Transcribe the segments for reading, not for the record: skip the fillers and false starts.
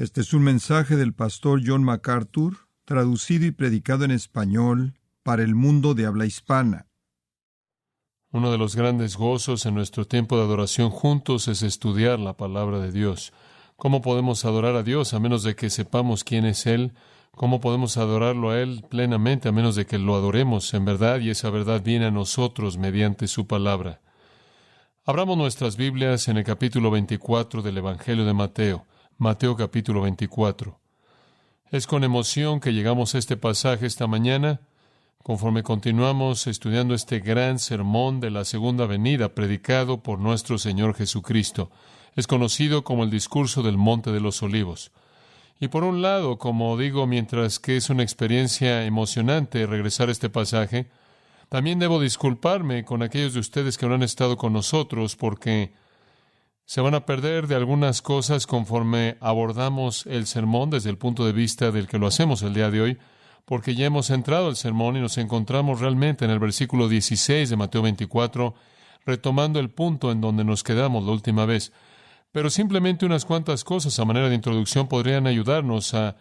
Este es un mensaje del pastor John MacArthur, traducido y predicado en español para el mundo de habla hispana. Uno de los grandes gozos en nuestro tiempo de adoración juntos es estudiar la palabra de Dios. ¿Cómo podemos adorar a Dios a menos de que sepamos quién es Él? ¿Cómo podemos adorarlo a Él plenamente a menos de que lo adoremos en verdad y esa verdad viene a nosotros mediante su palabra? Abramos nuestras Biblias en el capítulo 24 del Evangelio de Mateo. Mateo capítulo 24. Es con emoción que llegamos a este pasaje esta mañana, conforme continuamos estudiando este gran sermón de la segunda venida predicado por nuestro Señor Jesucristo. Es conocido como el discurso del Monte de los Olivos. Y por un lado, como digo, mientras que es una experiencia emocionante regresar a este pasaje, también debo disculparme con aquellos de ustedes que no han estado con nosotros porque se van a perder de algunas cosas conforme abordamos el sermón desde el punto de vista del que lo hacemos el día de hoy, porque ya hemos entrado al sermón y nos encontramos realmente en el versículo 16 de Mateo 24, retomando el punto en donde nos quedamos la última vez. Pero simplemente unas cuantas cosas a manera de introducción podrían ayudarnos a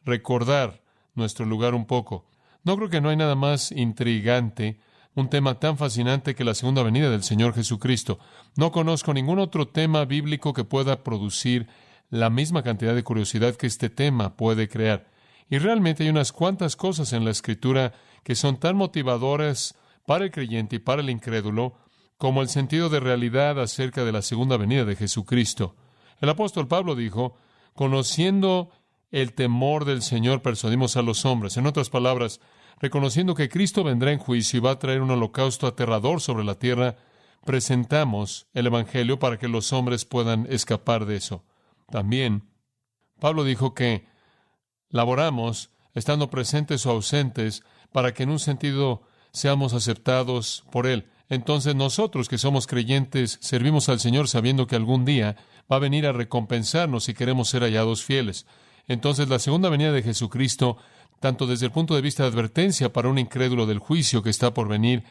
recordar nuestro lugar un poco. No creo que no hay nada más intrigante, un tema tan fascinante que la segunda venida del Señor Jesucristo. No conozco ningún otro tema bíblico que pueda producir la misma cantidad de curiosidad que este tema puede crear. Y realmente hay unas cuantas cosas en la Escritura que son tan motivadoras para el creyente y para el incrédulo como el sentido de realidad acerca de la segunda venida de Jesucristo. El apóstol Pablo dijo, conociendo el temor del Señor persuadimos a los hombres. En otras palabras, reconociendo que Cristo vendrá en juicio y va a traer un holocausto aterrador sobre la tierra, presentamos el Evangelio para que los hombres puedan escapar de eso. También, Pablo dijo que laboramos, estando presentes o ausentes, para que en un sentido seamos aceptados por Él. Entonces nosotros que somos creyentes servimos al Señor sabiendo que algún día va a venir a recompensarnos si queremos ser hallados fieles. Entonces la segunda venida de Jesucristo, tanto desde el punto de vista de advertencia para un incrédulo del juicio que está por venir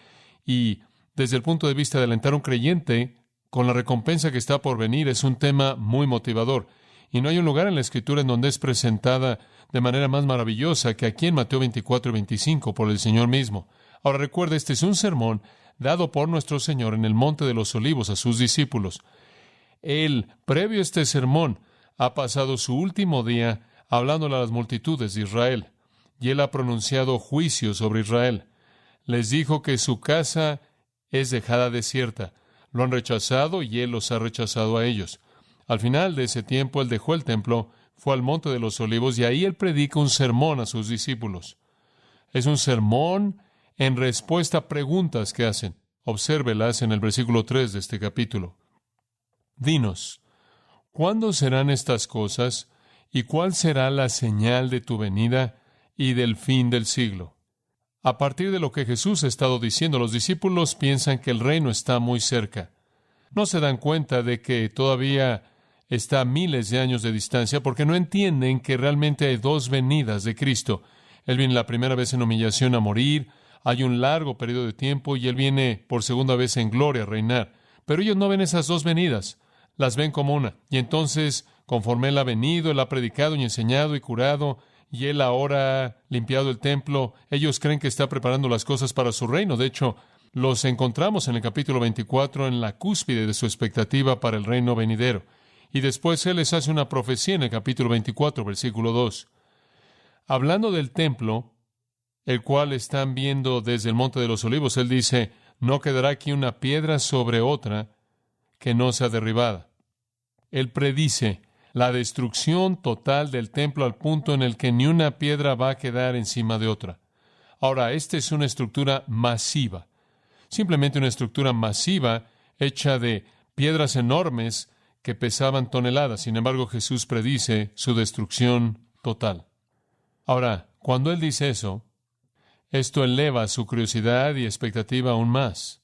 y desde el punto de vista de alentar a un creyente con la recompensa que está por venir, es un tema muy motivador. Y no hay un lugar en la Escritura en donde es presentada de manera más maravillosa que aquí en Mateo 24 y 25 por el Señor mismo. Ahora recuerde, este es un sermón dado por nuestro Señor en el Monte de los Olivos a sus discípulos. Él, previo a este sermón, ha pasado su último día hablándole a las multitudes de Israel, y Él ha pronunciado juicio sobre Israel. Les dijo que su casa es dejada desierta. Lo han rechazado y Él los ha rechazado a ellos. Al final de ese tiempo, Él dejó el templo, fue al Monte de los Olivos, y ahí Él predica un sermón a sus discípulos. Es un sermón en respuesta a preguntas que hacen. Obsérvelas en el versículo 3 de este capítulo. Dinos, ¿cuándo serán estas cosas? ¿Y cuál será la señal de tu venida y del fin del siglo? A partir de lo que Jesús ha estado diciendo, los discípulos piensan que el reino está muy cerca. No se dan cuenta de que todavía está a miles de años de distancia porque no entienden que realmente hay dos venidas de Cristo. Él viene la primera vez en humillación a morir, hay un largo periodo de tiempo y Él viene por segunda vez en gloria a reinar. Pero ellos no ven esas dos venidas, las ven como una. Y entonces, conforme Él ha venido, Él ha predicado y enseñado y curado, y Él ahora ha limpiado el templo, ellos creen que está preparando las cosas para su reino. De hecho, los encontramos en el capítulo 24 en la cúspide de su expectativa para el reino venidero. Y después Él les hace una profecía en el capítulo 24, versículo 2. Hablando del templo, el cual están viendo desde el Monte de los Olivos, Él dice, no quedará aquí una piedra sobre otra que no sea derribada. Él predice la destrucción total del templo al punto en el que ni una piedra va a quedar encima de otra. Ahora, esta es una estructura masiva, simplemente una estructura masiva hecha de piedras enormes que pesaban toneladas. Sin embargo, Jesús predice su destrucción total. Ahora, cuando Él dice eso, esto eleva su curiosidad y expectativa aún más,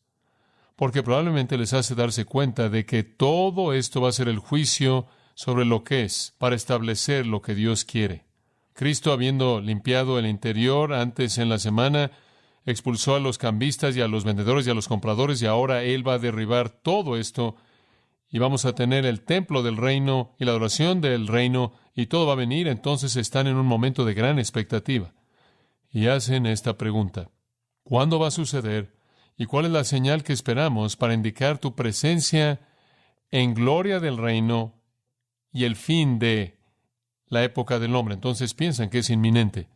porque probablemente les hace darse cuenta de que todo esto va a ser el juicio sobre lo que es, para establecer lo que Dios quiere. Cristo, habiendo limpiado el interior antes en la semana, expulsó a los cambistas y a los vendedores y a los compradores, y ahora Él va a derribar todo esto y vamos a tener el templo del reino y la adoración del reino, y todo va a venir. Entonces están en un momento de gran expectativa. Y hacen esta pregunta: ¿cuándo va a suceder? ¿Y cuál es la señal que esperamos para indicar tu presencia en gloria del reino y el fin de la época del hombre? Entonces piensan que es inminente.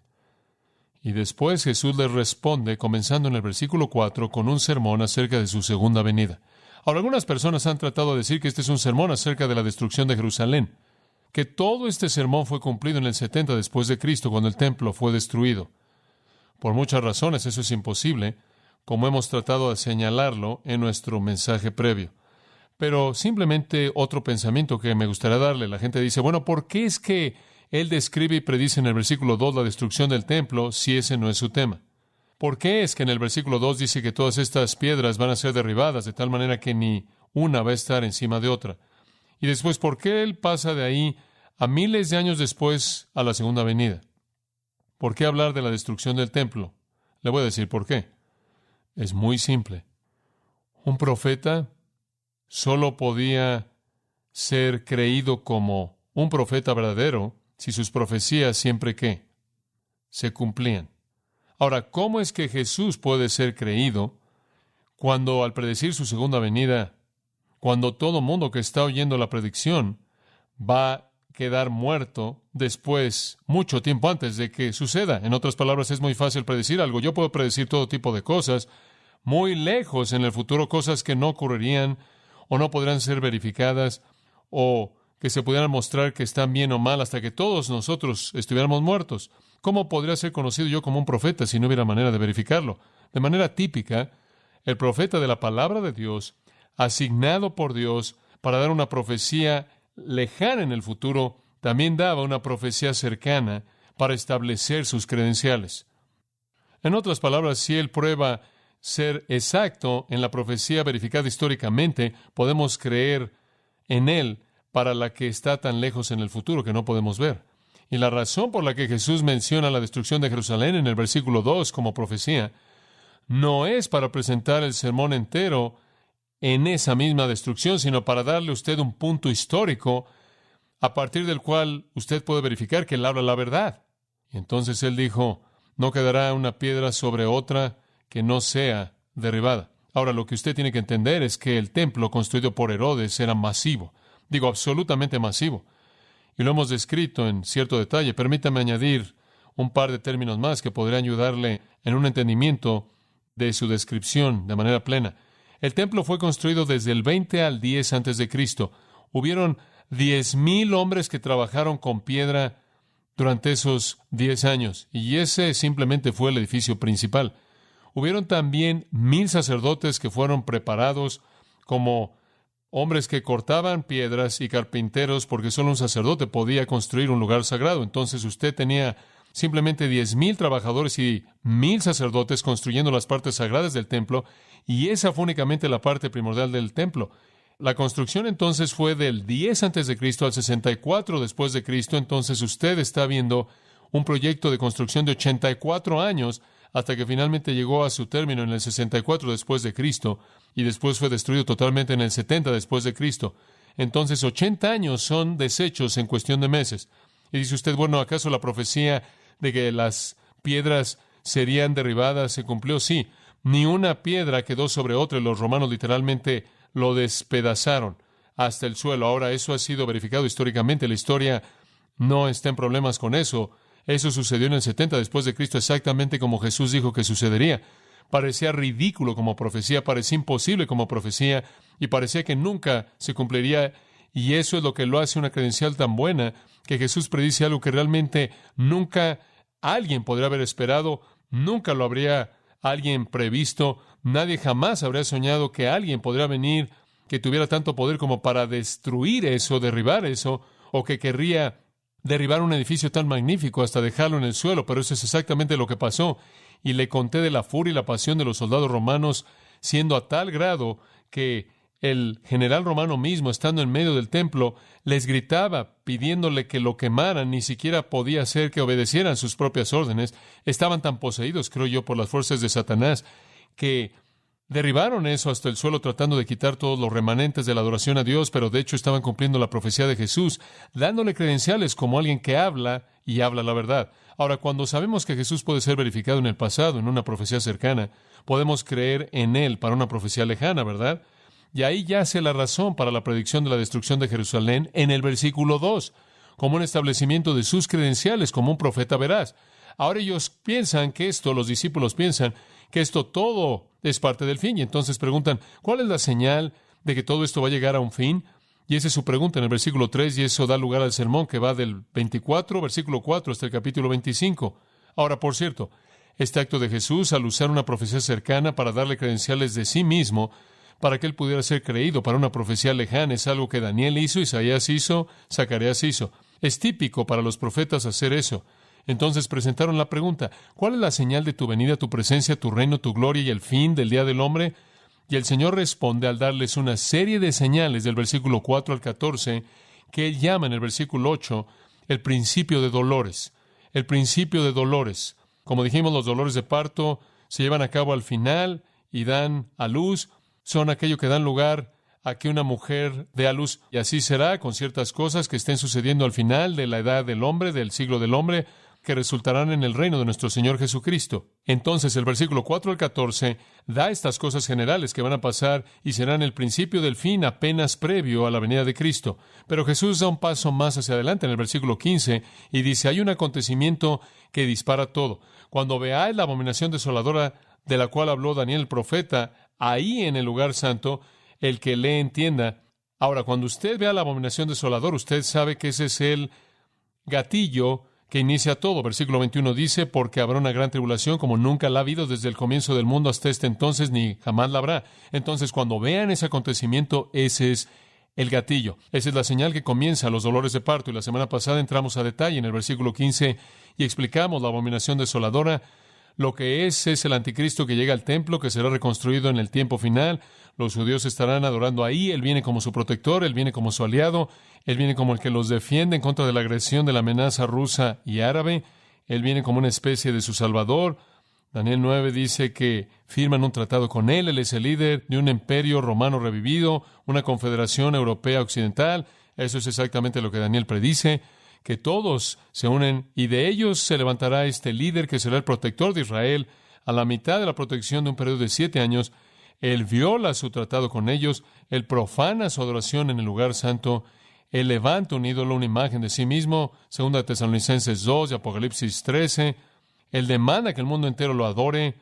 Y después Jesús les responde, comenzando en el versículo 4, con un sermón acerca de su segunda venida. Ahora, algunas personas han tratado de decir que este es un sermón acerca de la destrucción de Jerusalén, que todo este sermón fue cumplido en el 70 después de Cristo, cuando el templo fue destruido. Por muchas razones eso es imposible, como hemos tratado de señalarlo en nuestro mensaje previo. Pero simplemente otro pensamiento que me gustaría darle. La gente dice, bueno, ¿por qué es que él describe y predice en el versículo 2 la destrucción del templo si ese no es su tema? ¿Por qué es que en el versículo 2 dice que todas estas piedras van a ser derribadas de tal manera que ni una va a estar encima de otra? Y después, ¿por qué él pasa de ahí a miles de años después a la segunda venida? ¿Por qué hablar de la destrucción del templo? Le voy a decir por qué. Es muy simple. Un profeta solo podía ser creído como un profeta verdadero si sus profecías siempre ¿qué? Se cumplían. Ahora, ¿cómo es que Jesús puede ser creído cuando al predecir su segunda venida, cuando todo mundo que está oyendo la predicción va a quedar muerto después, mucho tiempo antes de que suceda? En otras palabras, es muy fácil predecir algo. Yo puedo predecir todo tipo de cosas muy lejos en el futuro, cosas que no ocurrirían o no podrán ser verificadas o que se pudieran mostrar que están bien o mal hasta que todos nosotros estuviéramos muertos. ¿Cómo podría ser conocido yo como un profeta si no hubiera manera de verificarlo? De manera típica, el profeta de la palabra de Dios, asignado por Dios para dar una profecía lejana en el futuro, también daba una profecía cercana para establecer sus credenciales. En otras palabras, si él prueba ser exacto en la profecía verificada históricamente, podemos creer en él para la que está tan lejos en el futuro que no podemos ver. Y la razón por la que Jesús menciona la destrucción de Jerusalén en el versículo 2 como profecía no es para presentar el sermón entero en esa misma destrucción, sino para darle a usted un punto histórico a partir del cual usted puede verificar que él habla la verdad. Y entonces él dijo, no quedará una piedra sobre otra que no sea derribada. Ahora, lo que usted tiene que entender es que el templo construido por Herodes era masivo. Digo, absolutamente masivo. Y lo hemos descrito en cierto detalle. Permítame añadir un par de términos más que podrían ayudarle en un entendimiento de su descripción de manera plena. El templo fue construido desde el 20 al 10 antes de Cristo. Hubieron 10,000 hombres que trabajaron con piedra durante esos 10 años. Y ese simplemente fue el edificio principal. Hubieron también 1,000 sacerdotes que fueron preparados como hombres que cortaban piedras y carpinteros, porque solo un sacerdote podía construir un lugar sagrado. Entonces usted tenía simplemente 10,000 trabajadores y 1,000 sacerdotes construyendo las partes sagradas del templo, y esa fue únicamente la parte primordial del templo. La construcción entonces fue del 10 antes de Cristo al 64 después de Cristo. Entonces usted está viendo un proyecto de construcción de 84 años hasta que finalmente llegó a su término en el 64 después de Cristo y después fue destruido totalmente en el 70 después de Cristo. Entonces 80 años son deshechos en cuestión de meses. Y dice usted, bueno, ¿acaso la profecía de que las piedras serían derribadas se cumplió? Sí, ni una piedra quedó sobre otra y los romanos literalmente lo despedazaron hasta el suelo. Ahora, eso ha sido verificado históricamente. La historia no está en problemas con eso. Eso sucedió en el 70 después de Cristo, exactamente como Jesús dijo que sucedería. Parecía ridículo como profecía, parecía imposible como profecía, y parecía que nunca se cumpliría. Y eso es lo que lo hace una credencial tan buena, que Jesús predice algo que realmente nunca alguien podría haber esperado, nunca lo habría alguien previsto, nadie jamás habría soñado que alguien podría venir que tuviera tanto poder como para destruir eso, derribar eso, o que querría derribar un edificio tan magnífico hasta dejarlo en el suelo. Pero eso es exactamente lo que pasó. Y le conté de la furia y la pasión de los soldados romanos, siendo a tal grado que el general romano mismo, estando en medio del templo, les gritaba pidiéndole que lo quemaran. Ni siquiera podía hacer que obedecieran sus propias órdenes. Estaban tan poseídos, creo yo, por las fuerzas de Satanás, que derribaron eso hasta el suelo tratando de quitar todos los remanentes de la adoración a Dios, pero de hecho estaban cumpliendo la profecía de Jesús, dándole credenciales como alguien que habla y habla la verdad. Ahora, cuando sabemos que Jesús puede ser verificado en el pasado, en una profecía cercana, podemos creer en Él para una profecía lejana, ¿verdad? Y ahí yace la razón para la predicción de la destrucción de Jerusalén en el versículo 2, como un establecimiento de sus credenciales como un profeta veraz. Ahora ellos piensan que esto, los discípulos piensan que esto todo es parte del fin, y entonces preguntan, ¿cuál es la señal de que todo esto va a llegar a un fin? Y esa es su pregunta en el versículo 3, y eso da lugar al sermón que va del 24, versículo 4, hasta el capítulo 25. Ahora, por cierto, este acto de Jesús, al usar una profecía cercana para darle credenciales de sí mismo, para que él pudiera ser creído para una profecía lejana, es algo que Daniel hizo, Isaías hizo, Zacarías hizo. Es típico para los profetas hacer eso. Entonces presentaron la pregunta, ¿cuál es la señal de tu venida, tu presencia, tu reino, tu gloria y el fin del día del hombre? Y el Señor responde al darles una serie de señales del versículo 4 al 14, que Él llama en el versículo 8 el principio de dolores. El principio de dolores. Como dijimos, los dolores de parto se llevan a cabo al final y dan a luz. Son aquello que dan lugar a que una mujer dé a luz. Y así será con ciertas cosas que estén sucediendo al final de la edad del hombre, del siglo del hombre, que resultarán en el reino de nuestro Señor Jesucristo. Entonces, el versículo 4 al 14 da estas cosas generales que van a pasar y serán el principio del fin apenas previo a la venida de Cristo. Pero Jesús da un paso más hacia adelante en el versículo 15 y dice, hay un acontecimiento que dispara todo. Cuando veáis la abominación desoladora de la cual habló Daniel el profeta, ahí en el lugar santo, el que lee entienda. Ahora, cuando usted vea la abominación desoladora, usted sabe que ese es el gatillo que inicia todo. Versículo 21 dice, porque habrá una gran tribulación como nunca la ha habido desde el comienzo del mundo hasta este entonces, ni jamás la habrá. Entonces, cuando vean ese acontecimiento, ese es el gatillo. Esa es la señal que comienza los dolores de parto. Y la semana pasada entramos a detalle en el versículo 15 y explicamos la abominación desoladora. Lo que es el anticristo que llega al templo, que será reconstruido en el tiempo final. Los judíos estarán adorando ahí. Él viene como su protector, Él viene como su aliado, Él viene como el que los defiende en contra de la agresión de la amenaza rusa y árabe. Él viene como una especie de su salvador. Daniel 9 dice que firman un tratado con Él. Él es el líder de un imperio romano revivido, una confederación europea occidental. Eso es exactamente lo que Daniel predice, que todos se unen y de ellos se levantará este líder que será el protector de Israel. A la mitad de la protección de un periodo de 7 años, Él viola su tratado con ellos, Él profana su adoración en el lugar santo, Él levanta un ídolo, una imagen de sí mismo, 2 Tesalonicenses 2 y Apocalipsis 13, Él demanda que el mundo entero lo adore,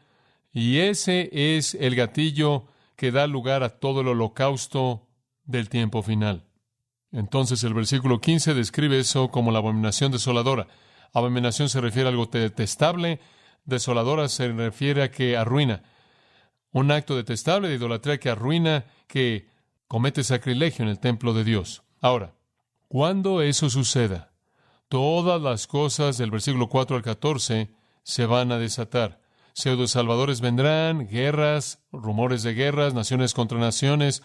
y ese es el gatillo que da lugar a todo el holocausto del tiempo final. Entonces el versículo 15 describe eso como la abominación desoladora. Abominación se refiere a algo detestable, desoladora se refiere a que arruina. Un acto detestable de idolatría que arruina, que comete sacrilegio en el templo de Dios. Ahora, cuando eso suceda, todas las cosas del versículo 4 al 14 se van a desatar. Pseudo-salvadores vendrán, guerras, rumores de guerras, naciones contra naciones,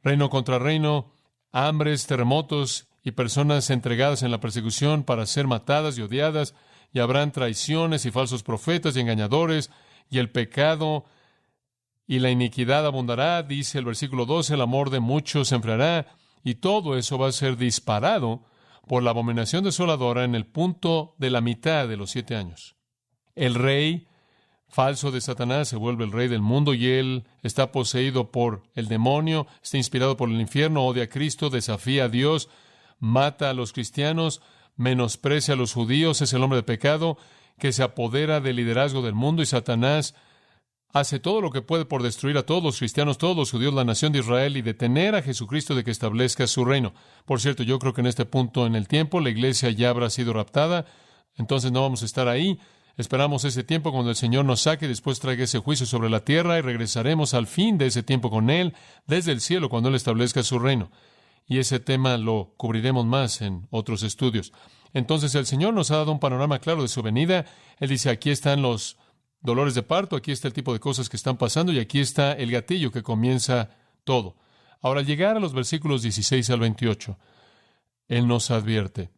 reino contra reino, hambres, terremotos y personas entregadas en la persecución para ser matadas y odiadas, y habrán traiciones y falsos profetas y engañadores, y el pecado y la iniquidad abundará, dice el versículo 12, el amor de muchos se enfriará, y todo eso va a ser disparado por la abominación desoladora en el punto de la mitad de los 7 años. El rey falso de Satanás se vuelve el rey del mundo y él está poseído por el demonio, está inspirado por el infierno, odia a Cristo, desafía a Dios, mata a los cristianos, menosprecia a los judíos, es el hombre de pecado que se apodera del liderazgo del mundo y Satanás hace todo lo que puede por destruir a todos los cristianos, todos los judíos, la nación de Israel y detener a Jesucristo de que establezca su reino. Por cierto, yo creo que en este punto en el tiempo la iglesia ya habrá sido raptada, entonces no vamos a estar ahí. Esperamos ese tiempo cuando el Señor nos saque y después traiga ese juicio sobre la tierra y regresaremos al fin de ese tiempo con Él desde el cielo cuando Él establezca su reino. Y ese tema lo cubriremos más en otros estudios. Entonces el Señor nos ha dado un panorama claro de su venida. Él dice, aquí están los dolores de parto, aquí está el tipo de cosas que están pasando y aquí está el gatillo que comienza todo. Ahora, al llegar a los versículos 16 al 28, Él nos advierte.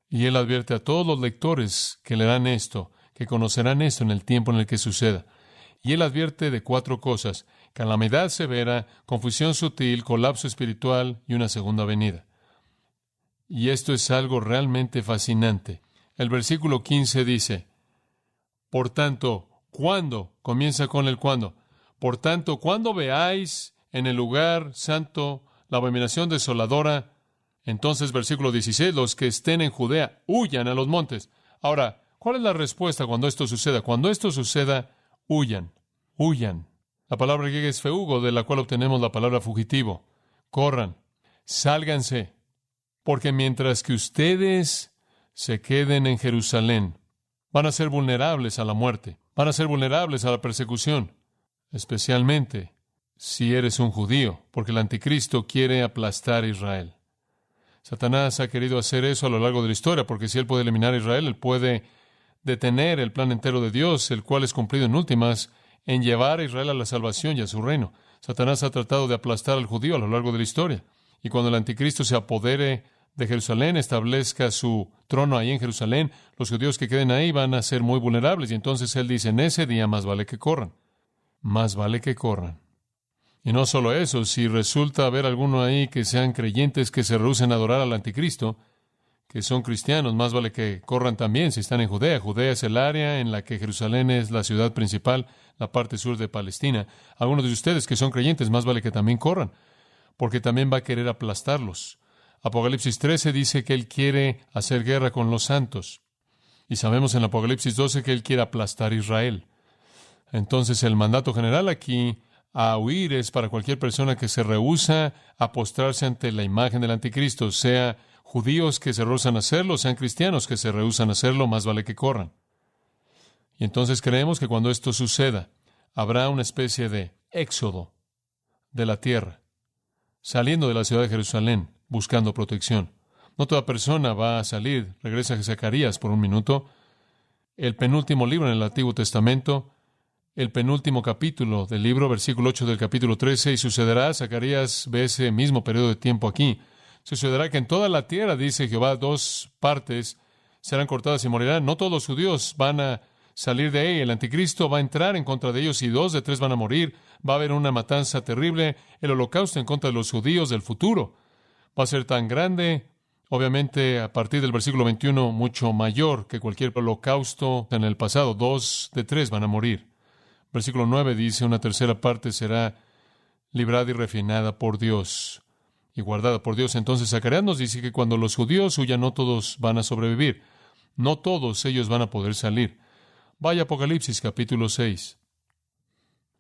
Y Él advierte a todos los lectores que leerán esto, que conocerán esto en el tiempo en el que suceda. Y él advierte de 4 cosas: calamidad severa, confusión sutil, colapso espiritual y una segunda venida. Y esto es algo realmente fascinante. El versículo 15 dice, por tanto, ¿cuándo? Comienza con el cuándo. Por tanto, cuando veáis en el lugar santo la abominación desoladora, entonces, versículo 16, los que estén en Judea, huyan a los montes. Ahora, ¿cuál es la respuesta cuando esto suceda? Cuando esto suceda, huyan, huyan. La palabra griega es feugo, de la cual obtenemos la palabra fugitivo. Corran, sálganse, porque mientras que ustedes se queden en Jerusalén, van a ser vulnerables a la muerte, van a ser vulnerables a la persecución, especialmente si eres un judío, porque el anticristo quiere aplastar a Israel. Satanás ha querido hacer eso a lo largo de la historia, porque si él puede eliminar a Israel, él puede detener el plan entero de Dios, el cual es cumplido en últimas, en llevar a Israel a la salvación y a su reino. Satanás ha tratado de aplastar al judío a lo largo de la historia. Y cuando el anticristo se apodere de Jerusalén, establezca su trono ahí en Jerusalén, los judíos que queden ahí van a ser muy vulnerables. Y entonces él dice, en ese día más vale que corran. Más vale que corran. Y no solo eso, si resulta haber alguno ahí que sean creyentes que se rehúsen a adorar al anticristo, que son cristianos, más vale que corran también si están en Judea. Judea es el área en la que Jerusalén es la ciudad principal, la parte sur de Palestina. Algunos de ustedes que son creyentes, más vale que también corran, porque también va a querer aplastarlos. Apocalipsis 13 dice que él quiere hacer guerra con los santos. Y sabemos en Apocalipsis 12 que él quiere aplastar a Israel. Entonces el mandato general aquí a huir es para cualquier persona que se rehúsa a postrarse ante la imagen del anticristo, sea judíos que se rehúsan a hacerlo, sean cristianos que se rehúsan a hacerlo, más vale que corran. Y entonces creemos que cuando esto suceda, habrá una especie de éxodo de la tierra, saliendo de la ciudad de Jerusalén, buscando protección. No toda persona va a salir. Regresa a Zacarías por un minuto. El penúltimo libro en el Antiguo Testamento, el penúltimo capítulo del libro, versículo 8 del capítulo 13, y sucederá, Zacarías ve ese mismo periodo de tiempo aquí, sucederá que en toda la tierra, dice Jehová, 2 partes serán cortadas y morirán. No todos los judíos van a salir de ahí. El anticristo va a entrar en contra de ellos y 2 de 3 van a morir. Va a haber una matanza terrible, el holocausto en contra de los judíos del futuro. Va a ser tan grande, obviamente a partir del versículo 21, mucho mayor que cualquier holocausto en el pasado. 2 de 3 van a morir. Versículo 9 dice, una tercera parte será librada y refinada por Dios y guardada por Dios. Entonces Zacarías nos dice que cuando los judíos huyan, no todos van a sobrevivir. No todos ellos van a poder salir. Vaya Apocalipsis capítulo 6.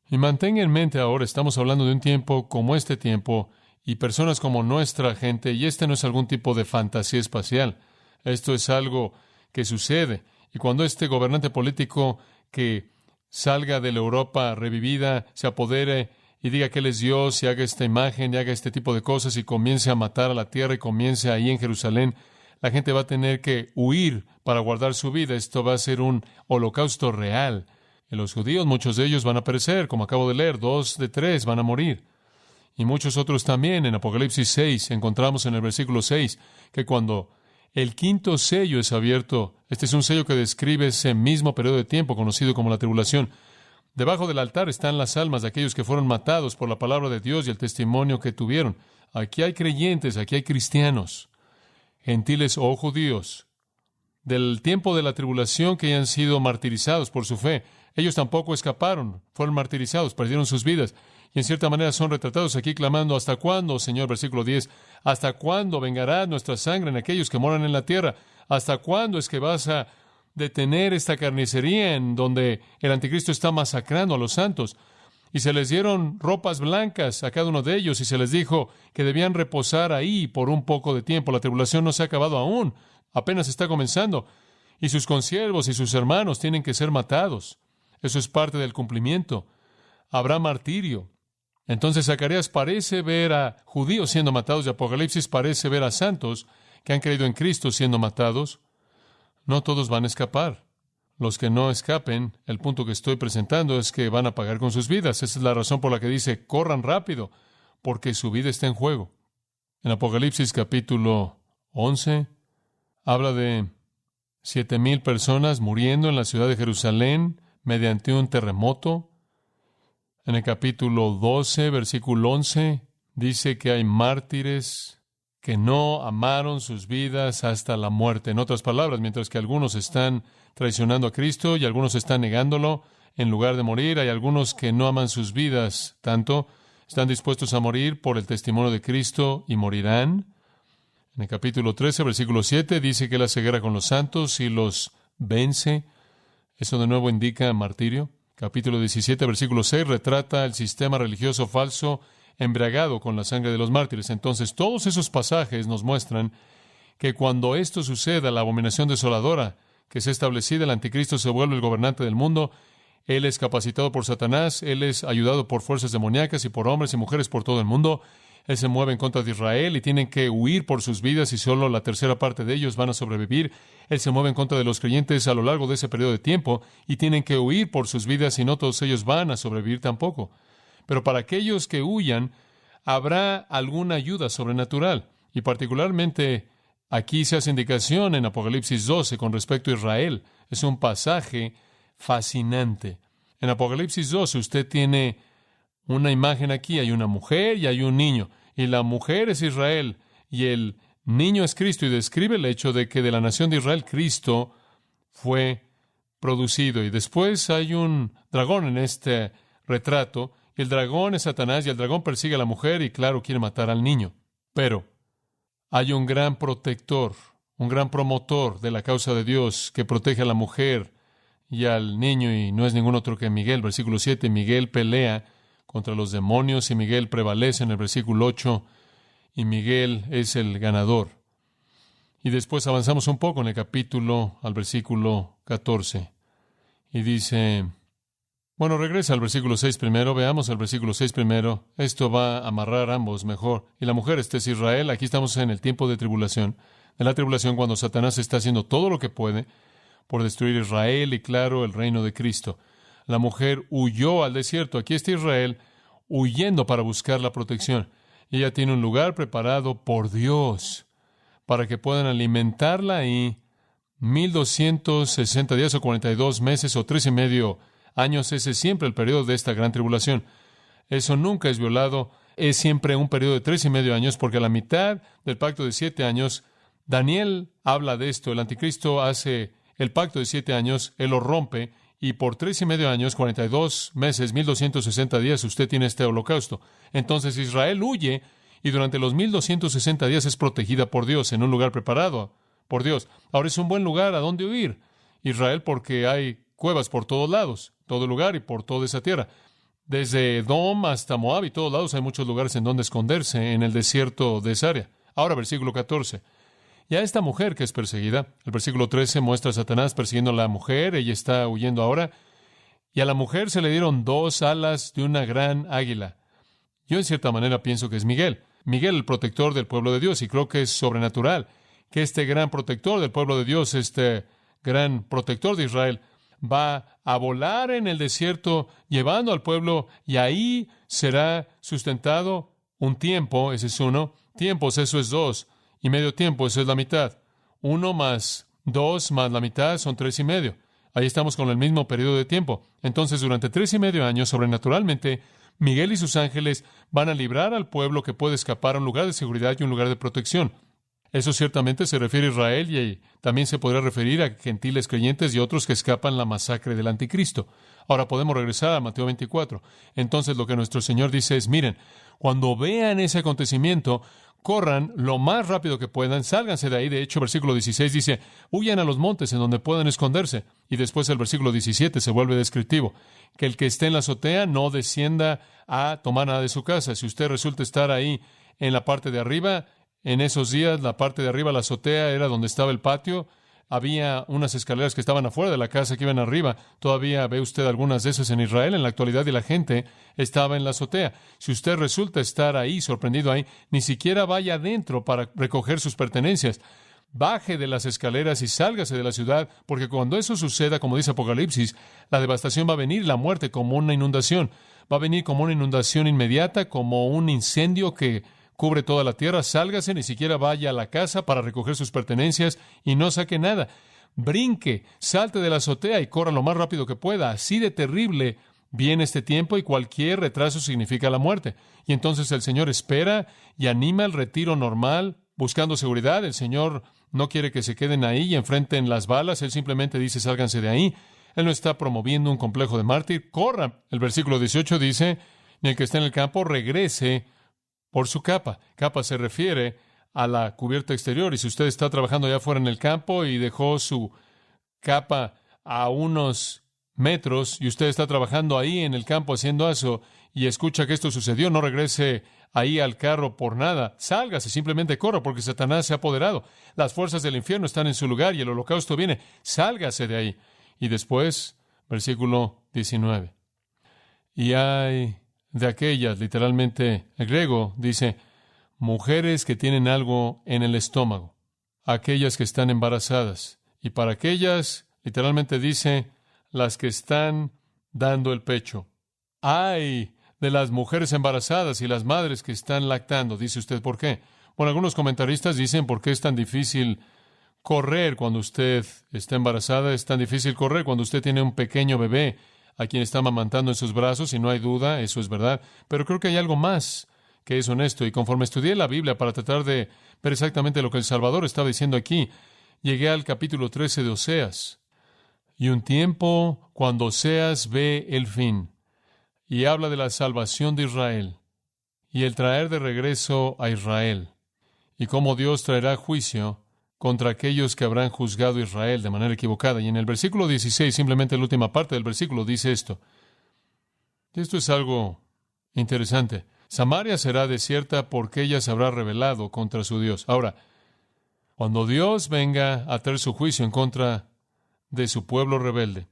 Y mantenga en mente ahora, estamos hablando de un tiempo como este tiempo y personas como nuestra gente, y este no es algún tipo de fantasía espacial. Esto es algo que sucede. Y cuando este gobernante político que salga de la Europa revivida, se apodere y diga que Él es Dios y haga esta imagen y haga este tipo de cosas y comience a matar a la tierra y comience ahí en Jerusalén, la gente va a tener que huir para guardar su vida. Esto va a ser un holocausto real. Y los judíos, muchos de ellos van a perecer, como acabo de leer, 2 de 3 van a morir. Y muchos otros también. En Apocalipsis 6 encontramos en el versículo 6 que cuando el 5º sello es abierto, este es un sello que describe ese mismo periodo de tiempo conocido como la tribulación. Debajo del altar están las almas de aquellos que fueron matados por la palabra de Dios y el testimonio que tuvieron. Aquí hay creyentes, aquí hay cristianos, gentiles o judíos, del tiempo de la tribulación que hayan sido martirizados por su fe. Ellos tampoco escaparon, fueron martirizados, perdieron sus vidas. Y en cierta manera son retratados aquí clamando, ¿hasta cuándo, Señor? Versículo 10, ¿hasta cuándo vengará nuestra sangre en aquellos que moran en la tierra? ¿Hasta cuándo es que vas a detener esta carnicería en donde el anticristo está masacrando a los santos? Y se les dieron ropas blancas a cada uno de ellos y se les dijo que debían reposar ahí por un poco de tiempo. La tribulación no se ha acabado aún, apenas está comenzando. Y sus consiervos y sus hermanos tienen que ser matados. Eso es parte del cumplimiento. Habrá martirio. Entonces Zacarías parece ver a judíos siendo matados y Apocalipsis parece ver a santos que han creído en Cristo siendo matados. No todos van a escapar. Los que no escapen, el punto que estoy presentando es que van a pagar con sus vidas. Esa es la razón por la que dice, corran rápido, porque su vida está en juego. En Apocalipsis capítulo 11, habla de 7,000 personas muriendo en la ciudad de Jerusalén mediante un terremoto. En el capítulo 12, versículo 11, dice que hay mártires que no amaron sus vidas hasta la muerte. En otras palabras, mientras que algunos están traicionando a Cristo y algunos están negándolo, en lugar de morir, hay algunos que no aman sus vidas tanto, están dispuestos a morir por el testimonio de Cristo y morirán. En el capítulo 13, versículo 7, dice que Él hace guerra con los santos y los vence. Eso de nuevo indica martirio. Capítulo 17, versículo 6, retrata el sistema religioso falso embriagado con la sangre de los mártires. Entonces, todos esos pasajes nos muestran que cuando esto suceda, la abominación desoladora que se ha establecido, el anticristo se vuelve el gobernante del mundo. Él es capacitado por Satanás, él es ayudado por fuerzas demoníacas y por hombres y mujeres por todo el mundo. Él se mueve en contra de Israel y tienen que huir por sus vidas y solo la tercera parte de ellos van a sobrevivir. Él se mueve en contra de los creyentes a lo largo de ese periodo de tiempo y tienen que huir por sus vidas y no todos ellos van a sobrevivir tampoco. Pero para aquellos que huyan, habrá alguna ayuda sobrenatural. Y particularmente aquí se hace indicación en Apocalipsis 12 con respecto a Israel. Es un pasaje fascinante. En Apocalipsis 12 usted tiene una imagen aquí. Hay una mujer y hay un niño. Y la mujer es Israel y el niño es Cristo. Y describe el hecho de que de la nación de Israel Cristo fue producido. Y después hay un dragón en este retrato. El dragón es Satanás y el dragón persigue a la mujer y, claro, quiere matar al niño. Pero hay un gran protector, un gran promotor de la causa de Dios que protege a la mujer y al niño, y no es ningún otro que Miguel. Versículo 7, Miguel pelea contra los demonios y Miguel prevalece en el versículo 8 y Miguel es el ganador. Y después avanzamos un poco en el capítulo al versículo 14 y dice... Bueno, regresa al versículo 6 primero, veamos el versículo 6 primero. Esto va a amarrar ambos mejor. Y la mujer, este es Israel, aquí estamos en el tiempo de tribulación. De la tribulación cuando Satanás está haciendo todo lo que puede por destruir Israel y, claro, el reino de Cristo. La mujer huyó al desierto. Aquí está Israel huyendo para buscar la protección. Y ella tiene un lugar preparado por Dios para que puedan alimentarla ahí 1260 días o 42 meses o 3 y medio años. Ese es siempre el periodo de esta gran tribulación. Eso nunca es violado. Es siempre un periodo de 3 y medio años, porque a la mitad del pacto de 7 años, Daniel habla de esto. El anticristo hace el pacto de 7 años, él lo rompe, y por 3 y medio años, 42 meses, 1260 días, usted tiene este holocausto. Entonces Israel huye, y durante los 1260 días es protegida por Dios, en un lugar preparado por Dios. Ahora es un buen lugar a donde huir, Israel, porque hay cuevas por todos lados, todo lugar y por toda esa tierra. Desde Edom hasta Moab y todos lados hay muchos lugares en donde esconderse en el desierto de esa área. Ahora, versículo 14. Y a esta mujer que es perseguida, el versículo 13 muestra a Satanás persiguiendo a la mujer, ella está huyendo ahora, y a la mujer se le dieron 2 alas de una gran águila. Yo en cierta manera pienso que es Miguel. Miguel, el protector del pueblo de Dios, y creo que es sobrenatural que este gran protector del pueblo de Dios, este gran protector de Israel, va a volar en el desierto llevando al pueblo y ahí será sustentado un tiempo, ese es 1, tiempos, eso es 2, y medio tiempo, eso es la mitad. 1 más 2 más la mitad son 3 y medio. Ahí estamos con el mismo periodo de tiempo. Entonces, durante 3 y medio años, sobrenaturalmente, Miguel y sus ángeles van a librar al pueblo que puede escapar a un lugar de seguridad y un lugar de protección. Eso ciertamente se refiere a Israel y también se podría referir a gentiles creyentes y otros que escapan la masacre del anticristo. Ahora podemos regresar a Mateo 24. Entonces lo que nuestro Señor dice es, miren, cuando vean ese acontecimiento, corran lo más rápido que puedan, sálganse de ahí. De hecho, versículo 16 dice, huyan a los montes en donde puedan esconderse. Y después el versículo 17 se vuelve descriptivo, que el que esté en la azotea no descienda a tomar nada de su casa. Si usted resulta estar ahí en la parte de arriba, en esos días, la parte de arriba, la azotea, era donde estaba el patio. Había unas escaleras que estaban afuera de la casa que iban arriba. Todavía ve usted algunas de esas en Israel en la actualidad y la gente estaba en la azotea. Si usted resulta estar ahí, sorprendido ahí, ni siquiera vaya adentro para recoger sus pertenencias. Baje de las escaleras y sálgase de la ciudad, porque cuando eso suceda, como dice Apocalipsis, la devastación va a venir, la muerte como una inundación. Va a venir como una inundación inmediata, como un incendio que cubre toda la tierra. Sálgase, ni siquiera vaya a la casa para recoger sus pertenencias y no saque nada. Brinque, salte de la azotea y corra lo más rápido que pueda. Así de terrible viene este tiempo y cualquier retraso significa la muerte. Y entonces el Señor espera y anima el retiro normal, buscando seguridad. El Señor no quiere que se queden ahí y enfrenten las balas. Él simplemente dice, sálganse de ahí. Él no está promoviendo un complejo de mártir. Corran. El versículo 18 dice, ni el que esté en el campo regrese por su capa. Capa se refiere a la cubierta exterior. Y si usted está trabajando allá afuera en el campo y dejó su capa a unos metros y usted está trabajando ahí en el campo haciendo eso y escucha que esto sucedió, no regrese ahí al carro por nada. Sálgase, simplemente corra, porque Satanás se ha apoderado. Las fuerzas del infierno están en su lugar y el holocausto viene. Sálgase de ahí. Y después, versículo 19. Y hay de aquellas, literalmente, el griego dice, mujeres que tienen algo en el estómago, aquellas que están embarazadas. Y para aquellas, literalmente dice, las que están dando el pecho. Ay de las mujeres embarazadas y las madres que están lactando. Dice usted, ¿por qué? Bueno, algunos comentaristas dicen por qué es tan difícil correr cuando usted está embarazada. Es tan difícil correr cuando usted tiene un pequeño bebé a quien está amamantando en sus brazos, y no hay duda, eso es verdad. Pero creo que hay algo más que es honesto. Y conforme estudié la Biblia para tratar de ver exactamente lo que el Salvador estaba diciendo aquí, llegué al capítulo 13 de Oseas. Y un tiempo cuando Oseas ve el fin y habla de la salvación de Israel y el traer de regreso a Israel y cómo Dios traerá juicio contra aquellos que habrán juzgado a Israel de manera equivocada. Y en el versículo 16, simplemente la última parte del versículo, dice esto. Y esto es algo interesante. Samaria será desierta porque ella se habrá rebelado contra su Dios. Ahora, cuando Dios venga a traer su juicio en contra de su pueblo rebelde,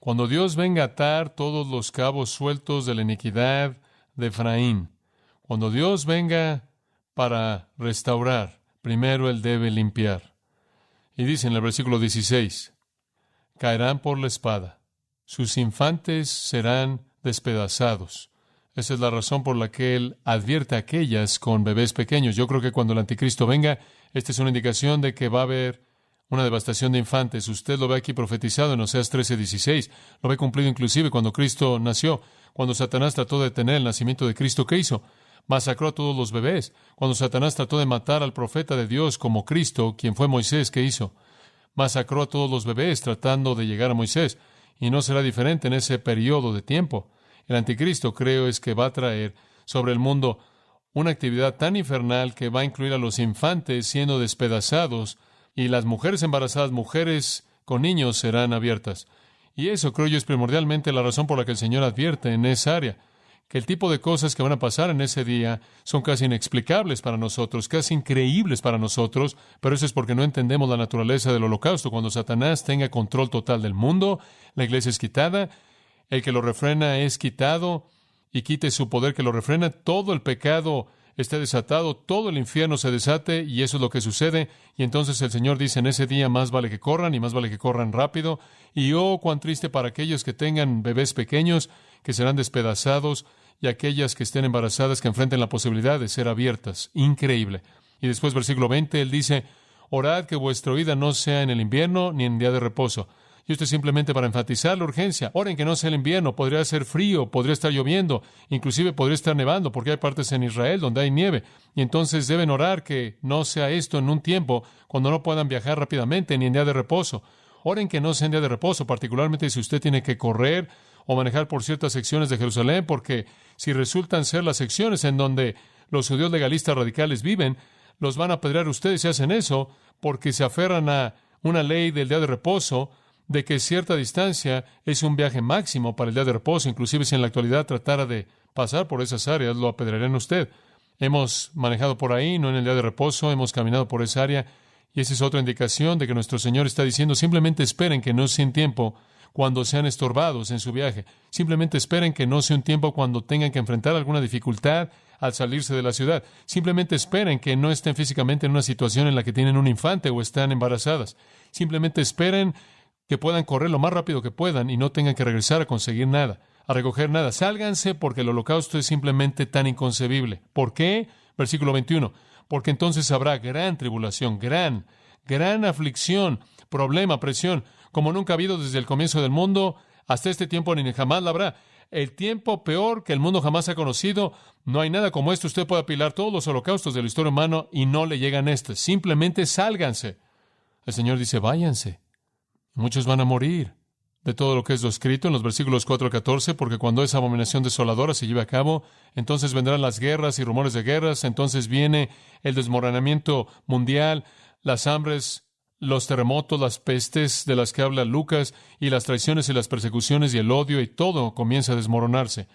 cuando Dios venga a atar todos los cabos sueltos de la iniquidad de Efraín, cuando Dios venga para restaurar, primero Él debe limpiar. Y dice en el versículo 16, caerán por la espada, sus infantes serán despedazados. Esa es la razón por la que Él advierte a aquellas con bebés pequeños. Yo creo que cuando el anticristo venga, esta es una indicación de que va a haber una devastación de infantes. Usted lo ve aquí profetizado en Oseas 13:16. Lo ve cumplido inclusive cuando Cristo nació. Cuando Satanás trató de detener el nacimiento de Cristo, ¿qué hizo? Masacró a todos los bebés. Cuando Satanás trató de matar al profeta de Dios como Cristo, quien fue Moisés, ¿qué hizo? Masacró a todos los bebés tratando de llegar a Moisés. Y no será diferente en ese periodo de tiempo. El anticristo, creo, es que va a traer sobre el mundo una actividad tan infernal que va a incluir a los infantes siendo despedazados, y las mujeres embarazadas, mujeres con niños, serán abiertas. Y eso, creo yo, es primordialmente la razón por la que el Señor advierte en esa área, que el tipo de cosas que van a pasar en ese día son casi inexplicables para nosotros, casi increíbles para nosotros, pero eso es porque no entendemos la naturaleza del holocausto. Cuando Satanás tenga control total del mundo, la iglesia es quitada, el que lo refrena es quitado, y quite su poder que lo refrena, todo el pecado esté desatado, todo el infierno se desate, y eso es lo que sucede. Y entonces el Señor dice, en ese día más vale que corran, y más vale que corran rápido. Y oh, cuán triste para aquellos que tengan bebés pequeños, que serán despedazados, y aquellas que estén embarazadas, que enfrenten la posibilidad de ser abiertas. Increíble. Y después, versículo 20, Él dice, orad que vuestra huida no sea en el invierno, ni en día de reposo. Y esto es simplemente para enfatizar la urgencia. Oren que no sea el invierno, podría ser frío, podría estar lloviendo, inclusive podría estar nevando, porque hay partes en Israel donde hay nieve. Y entonces deben orar que no sea esto en un tiempo cuando no puedan viajar rápidamente, ni en día de reposo. Oren que no sea en día de reposo, particularmente si usted tiene que correr o manejar por ciertas secciones de Jerusalén, porque si resultan ser las secciones en donde los judíos legalistas radicales viven, los van a apedrear ustedes si hacen eso, porque se aferran a una ley del día de reposo, de que cierta distancia es un viaje máximo para el día de reposo. Inclusive si en la actualidad tratara de pasar por esas áreas, lo apedrearían a usted. Hemos manejado por ahí, no en el día de reposo, hemos caminado por esa área, y esa es otra indicación de que nuestro Señor está diciendo, simplemente esperen que no sea un tiempo cuando sean estorbados en su viaje. Simplemente esperen que no sea un tiempo cuando tengan que enfrentar alguna dificultad al salirse de la ciudad. Simplemente esperen que no estén físicamente en una situación en la que tienen un infante o están embarazadas. Simplemente esperen que puedan correr lo más rápido que puedan y no tengan que regresar a conseguir nada, a recoger nada. Sálganse porque el holocausto es simplemente tan inconcebible. ¿Por qué? Versículo 21. Porque entonces habrá gran tribulación, gran aflicción, problema, presión, como nunca ha habido desde el comienzo del mundo Hasta este tiempo ni jamás la habrá. El tiempo peor que el mundo jamás ha conocido, no hay nada como esto. Usted puede apilar todos los holocaustos de la historia humana y no le llegan estos. Simplemente sálganse. El Señor dice, váyanse. Muchos van a morir de todo lo que es lo escrito en los versículos 4 al 14, porque cuando esa abominación desoladora se lleve a cabo, entonces vendrán las guerras y rumores de guerras, entonces viene el desmoronamiento mundial, las hambres, los terremotos, las pestes de las que habla Lucas, y las traiciones y las persecuciones y el odio, y todo comienza a desmoronarse.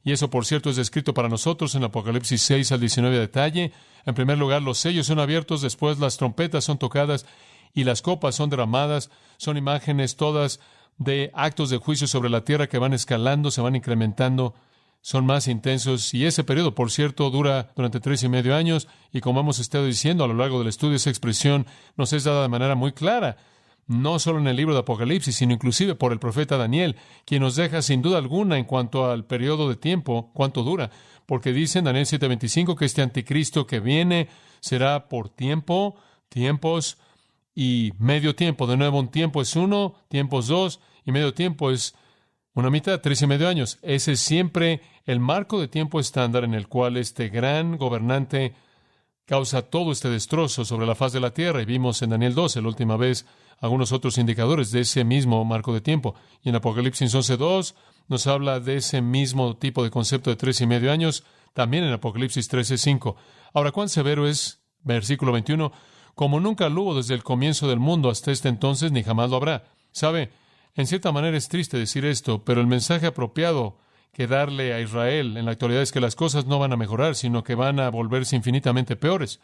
Y eso, por cierto, es descrito para nosotros en Apocalipsis 6 al 19 a detalle. En primer lugar, los sellos son abiertos, después las trompetas son tocadas, y las copas son derramadas. Son imágenes todas de actos de juicio sobre la tierra que van escalando, se van incrementando, son más intensos, y ese periodo, por cierto, dura durante 3.5 años, y como hemos estado diciendo a lo largo del estudio, esa expresión nos es dada de manera muy clara, no solo en el libro de Apocalipsis, sino inclusive por el profeta Daniel, quien nos deja sin duda alguna en cuanto al periodo de tiempo, cuánto dura, porque dice en Daniel 7:25 que este anticristo que viene será por tiempo, tiempos y medio tiempo. De nuevo, un tiempo es 1, tiempo es 2, y medio tiempo es una mitad, 3.5 años. Ese es siempre el marco de tiempo estándar en el cual este gran gobernante causa todo este destrozo sobre la faz de la tierra. Y vimos en Daniel 12, la última vez, algunos otros indicadores de ese mismo marco de tiempo. Y en Apocalipsis 11:2 nos habla de ese mismo tipo de concepto de 3.5 años, también en Apocalipsis 13:5. Ahora, ¿cuán severo es? Versículo 21. Como nunca lo hubo desde el comienzo del mundo hasta este entonces, ni jamás lo habrá. ¿Sabe? En cierta manera es triste decir esto, pero el mensaje apropiado que darle a Israel en la actualidad es que las cosas no van a mejorar, sino que van a volverse infinitamente peores.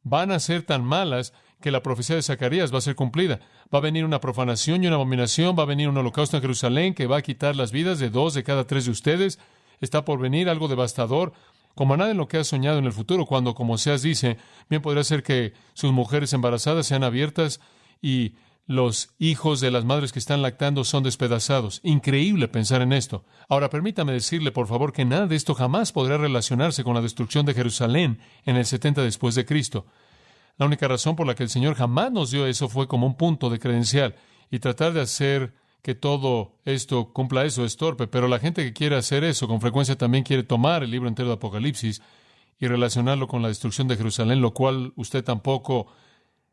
Van a ser tan malas que la profecía de Zacarías va a ser cumplida. Va a venir una profanación y una abominación, va a venir un holocausto en Jerusalén que va a quitar las vidas de 2 de cada 3 de ustedes. Está por venir algo devastador, como nada en lo que ha soñado en el futuro, cuando, como Oseas dice, bien podría ser que sus mujeres embarazadas sean abiertas y los hijos de las madres que están lactando son despedazados. Increíble pensar en esto. Ahora, permítame decirle, por favor, que nada de esto jamás podrá relacionarse con la destrucción de Jerusalén en el 70 después de Cristo. La única razón por la que el Señor jamás nos dio eso fue como un punto de credencial, y tratar de hacer que todo esto cumpla eso es torpe, pero la gente que quiere hacer eso con frecuencia también quiere tomar el libro entero de Apocalipsis y relacionarlo con la destrucción de Jerusalén, lo cual usted tampoco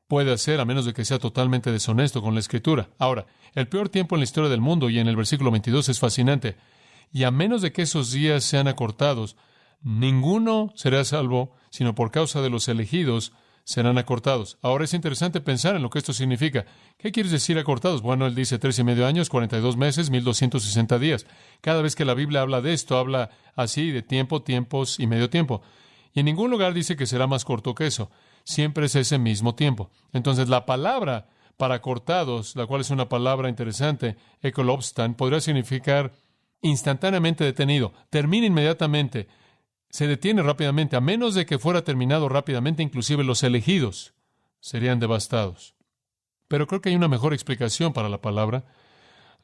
puede hacer a menos de que sea totalmente deshonesto con la Escritura. Ahora, el peor tiempo en la historia del mundo, y en el versículo 22 es fascinante, y a menos de que esos días sean acortados, ninguno será salvo, sino por causa de los elegidos serán acortados. Ahora es interesante pensar en lo que esto significa. ¿Qué quieres decir acortados? Bueno, él dice 3.5 años, 42 meses, 1.260 días. Cada vez que la Biblia habla de esto, habla así de tiempo, tiempos y medio tiempo. Y en ningún lugar dice que será más corto que eso. Siempre es ese mismo tiempo. Entonces, la palabra para cortados, la cual es una palabra interesante, ekolopstan, podría significar instantáneamente detenido. Termina inmediatamente. Se detiene rápidamente, a menos de que fuera terminado rápidamente, inclusive los elegidos serían devastados. Pero creo que hay una mejor explicación para la palabra.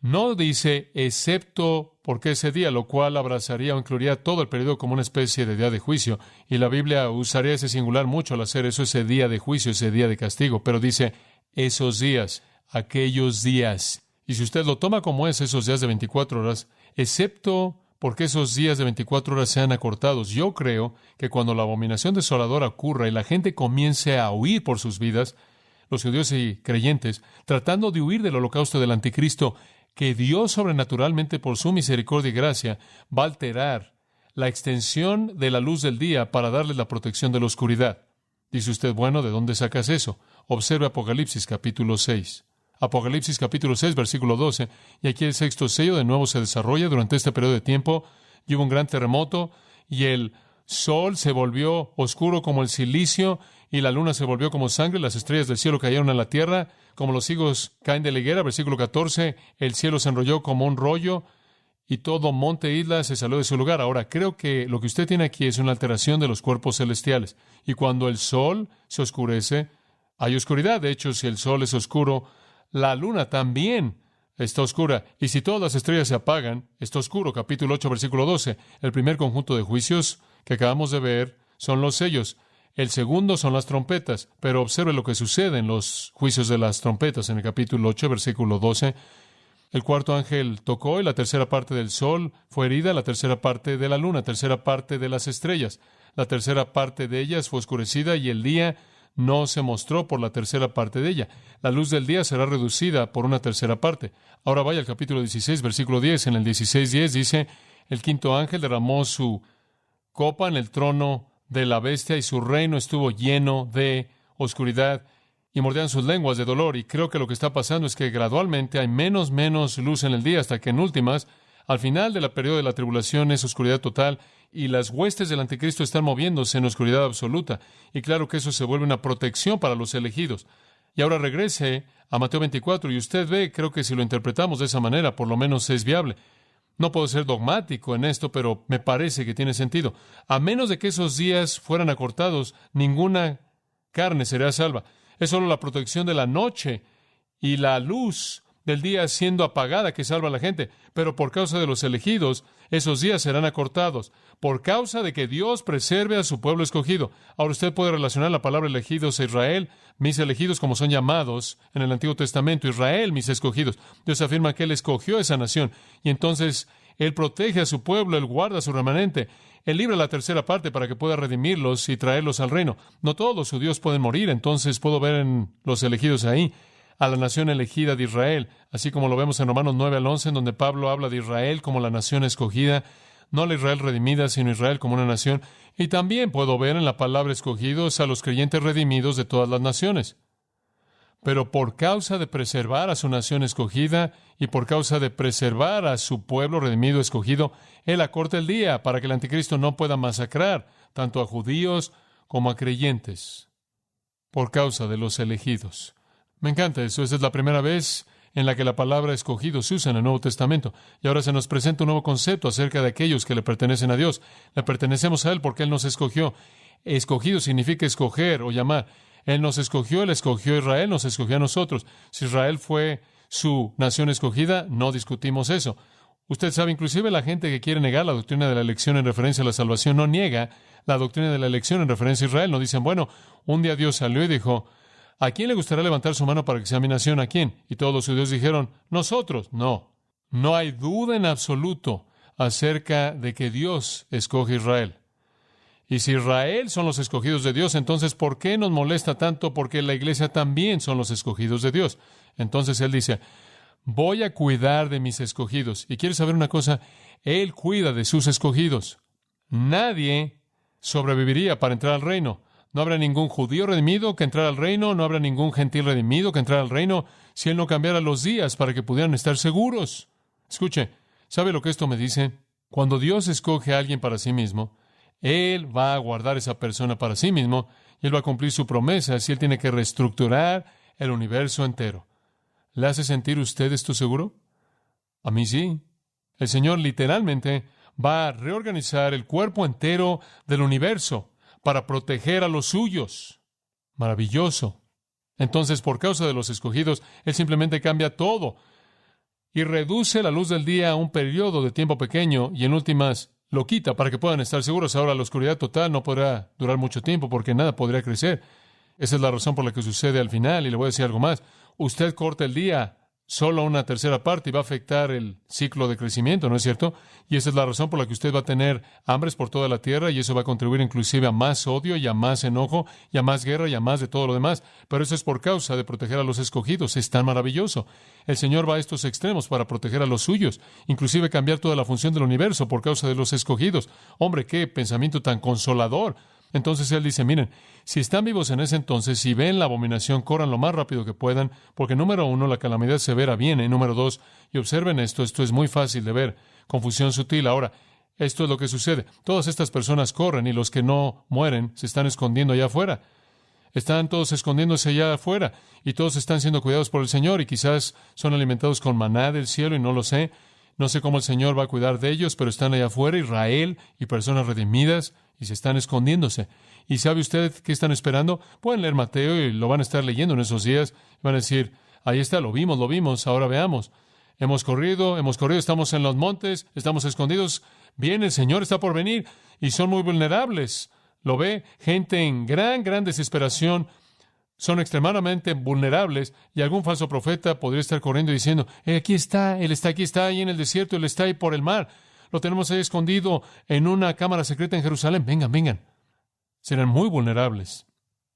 No dice excepto porque ese día, lo cual abrazaría o incluiría todo el periodo como una especie de día de juicio, y la Biblia usaría ese singular mucho al hacer eso, ese día de juicio, ese día de castigo, pero dice esos días, aquellos días. Y si usted lo toma como es, esos días de 24 horas, excepto porque esos días de 24 horas sean acortados. Yo creo que cuando la abominación desoladora ocurra y la gente comience a huir por sus vidas, los judíos y creyentes, tratando de huir del holocausto del anticristo, que Dios sobrenaturalmente por su misericordia y gracia va a alterar la extensión de la luz del día para darle la protección de la oscuridad. Dice usted, bueno, ¿de dónde sacas eso? Observe Apocalipsis capítulo 6. Apocalipsis capítulo 6, versículo 12, y aquí el sexto sello de nuevo se desarrolla durante este periodo de tiempo, y hubo un gran terremoto, y el sol se volvió oscuro como el silicio, y la luna se volvió como sangre, las estrellas del cielo cayeron a la tierra, como los higos caen de la higuera, versículo 14, el cielo se enrolló como un rollo, y todo monte e isla se salió de su lugar. Ahora, creo que lo que usted tiene aquí es una alteración de los cuerpos celestiales, y cuando el sol se oscurece, hay oscuridad. De hecho, si el sol es oscuro, la luna también está oscura. Y si todas las estrellas se apagan, está oscuro. Capítulo 8, versículo 12. El primer conjunto de juicios que acabamos de ver son los sellos. El segundo son las trompetas. Pero observe lo que sucede en los juicios de las trompetas en el capítulo 8, versículo 12. El cuarto ángel tocó y la tercera parte del sol fue herida, la tercera parte de la luna, tercera parte de las estrellas. La tercera parte de ellas fue oscurecida y el día no se mostró por la tercera parte de ella. La luz del día será reducida por una tercera parte. Ahora vaya al capítulo 16, versículo 10. En el 16:10 dice, el quinto ángel derramó su copa en el trono de la bestia y su reino estuvo lleno de oscuridad y mordían sus lenguas de dolor. Y creo que lo que está pasando es que gradualmente hay menos luz en el día hasta que en últimas, al final del periodo de la tribulación, es oscuridad total y las huestes del anticristo están moviéndose en oscuridad absoluta. Y claro que eso se vuelve una protección para los elegidos. Y ahora regrese a Mateo 24 y usted ve, creo que si lo interpretamos de esa manera, por lo menos es viable. No puedo ser dogmático en esto, pero me parece que tiene sentido. A menos de que esos días fueran acortados, ninguna carne será salva. Es solo la protección de la noche y la luz del día siendo apagada que salva a la gente. Pero por causa de los elegidos, esos días serán acortados. Por causa de que Dios preserve a su pueblo escogido. Ahora usted puede relacionar la palabra elegidos a Israel, mis elegidos como son llamados en el Antiguo Testamento, Israel, mis escogidos. Dios afirma que Él escogió esa nación. Y entonces Él protege a su pueblo, Él guarda a su remanente. Él libra la tercera parte para que pueda redimirlos y traerlos al reino. No todos los judíos pueden morir, entonces puedo ver en los elegidos ahí a la nación elegida de Israel, así como lo vemos en Romanos 9 al 11, en donde Pablo habla de Israel como la nación escogida, no la Israel redimida, sino Israel como una nación. Y también puedo ver en la palabra escogidos a los creyentes redimidos de todas las naciones. Pero por causa de preservar a su nación escogida y por causa de preservar a su pueblo redimido escogido, Él acorta el día para que el anticristo no pueda masacrar tanto a judíos como a creyentes por causa de los elegidos. Me encanta eso. Esa es la primera vez en la que la palabra escogido se usa en el Nuevo Testamento. Y ahora se nos presenta un nuevo concepto acerca de aquellos que le pertenecen a Dios. Le pertenecemos a Él porque Él nos escogió. Escogido significa escoger o llamar. Él nos escogió, Él escogió a Israel, nos escogió a nosotros. Si Israel fue su nación escogida, no discutimos eso. Usted sabe, inclusive la gente que quiere negar la doctrina de la elección en referencia a la salvación no niega la doctrina de la elección en referencia a Israel. No dicen, bueno, un día Dios salió y dijo, ¿a quién le gustaría levantar su mano para que sea mi nación? ¿A quién? Y todos los judíos dijeron, nosotros. No hay duda en absoluto acerca de que Dios escoge a Israel. Y si Israel son los escogidos de Dios, entonces ¿por qué nos molesta tanto? Porque la iglesia también son los escogidos de Dios. Entonces Él dice, voy a cuidar de mis escogidos. ¿Y quieres saber una cosa? Él cuida de sus escogidos. Nadie sobreviviría para entrar al reino. No habrá ningún judío redimido que entrara al reino, no habrá ningún gentil redimido que entrara al reino si Él no cambiara los días para que pudieran estar seguros. Escuche, ¿sabe lo que esto me dice? Cuando Dios escoge a alguien para sí mismo, Él va a guardar a esa persona para sí mismo y Él va a cumplir su promesa si Él tiene que reestructurar el universo entero. ¿Le hace sentir usted esto seguro? A mí sí. El Señor literalmente va a reorganizar el cuerpo entero del universo para proteger a los suyos. Maravilloso. Entonces, por causa de los escogidos, Él simplemente cambia todo y reduce la luz del día a un periodo de tiempo pequeño y en últimas lo quita para que puedan estar seguros. Ahora la oscuridad total no podrá durar mucho tiempo porque nada podría crecer. Esa es la razón por la que sucede al final. Y le voy a decir algo más. Usted corta el día solo una tercera parte y va a afectar el ciclo de crecimiento, ¿no es cierto? Y esa es la razón por la que usted va a tener hambres por toda la tierra y eso va a contribuir inclusive a más odio y a más enojo y a más guerra y a más de todo lo demás. Pero eso es por causa de proteger a los escogidos. Es tan maravilloso. El Señor va a estos extremos para proteger a los suyos, inclusive cambiar toda la función del universo por causa de los escogidos. Hombre, qué pensamiento tan consolador. Entonces Él dice, miren, si están vivos en ese entonces, si ven la abominación, corran lo más rápido que puedan, porque número 1, la calamidad severa viene, número 2, y observen esto es muy fácil de ver, confusión sutil. Ahora, esto es lo que sucede. Todas estas personas corren y los que no mueren se están escondiendo allá afuera. Están todos escondiéndose allá afuera y todos están siendo cuidados por el Señor y quizás son alimentados con maná del cielo y no lo sé. No sé cómo el Señor va a cuidar de ellos, pero están allá afuera, Israel y personas redimidas, y se están escondiéndose. ¿Y sabe usted qué están esperando? Pueden leer Mateo y lo van a estar leyendo en esos días. Van a decir, ahí está, lo vimos, ahora veamos. Hemos corrido, estamos en los montes, estamos escondidos. Bien, el Señor está por venir y son muy vulnerables. ¿Lo ve? Gente en gran desesperación, son extremadamente vulnerables y algún falso profeta podría estar corriendo y diciendo, aquí está, Él está aquí, está ahí en el desierto, Él está ahí por el mar. Lo tenemos ahí escondido en una cámara secreta en Jerusalén. Vengan, vengan. Serán muy vulnerables.